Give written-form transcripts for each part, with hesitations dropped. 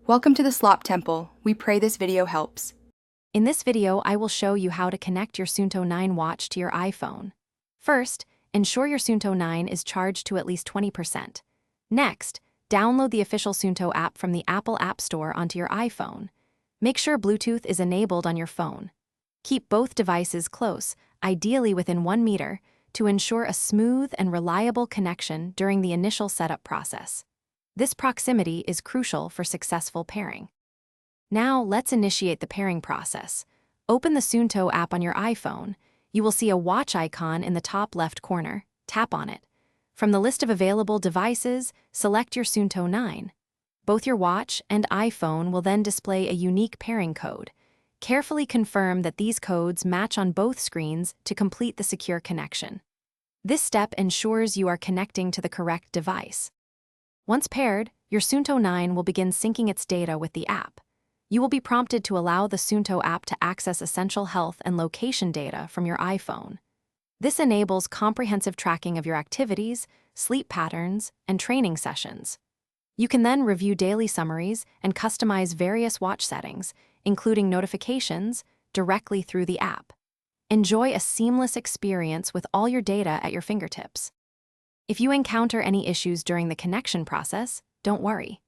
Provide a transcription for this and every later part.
Welcome to the Slop Temple. We pray this video helps. In this video, I will show you how to connect your Suunto 9 watch to your iPhone. First, ensure your Suunto 9 is charged to at least 20%. Next, download the official Suunto app from the Apple App Store onto your iPhone. Make sure Bluetooth is enabled on your phone. Keep both devices close, ideally within 1 meter, to ensure a smooth and reliable connection during the initial setup process. This proximity is crucial for successful pairing. Now, let's initiate the pairing process. Open the Suunto app on your iPhone. You will see a watch icon in the top left corner. Tap on it. From the list of available devices, select your Suunto 9. Both your watch and iPhone will then display a unique pairing code. Carefully confirm that these codes match on both screens to complete the secure connection. This step ensures you are connecting to the correct device. Once paired, your Suunto 9 will begin syncing its data with the app. You will be prompted to allow the Suunto app to access essential health and location data from your iPhone. This enables comprehensive tracking of your activities, sleep patterns, and training sessions. You can then review daily summaries and customize various watch settings, including notifications, directly through the app. Enjoy a seamless experience with all your data at your fingertips. If you encounter any issues during the connection process, don't worry.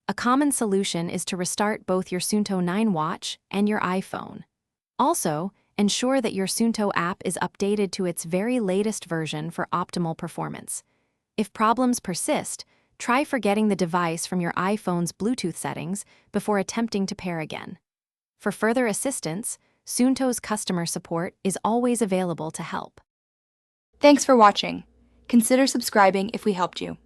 A common solution is to restart both your Suunto 9 watch and your iPhone. Also, ensure that your Suunto app is updated to its very latest version for optimal performance. If problems persist, try forgetting the device from your iPhone's Bluetooth settings before attempting to pair again. For further assistance, Suunto's customer support is always available to help. Thanks for watching. Consider subscribing if we helped you.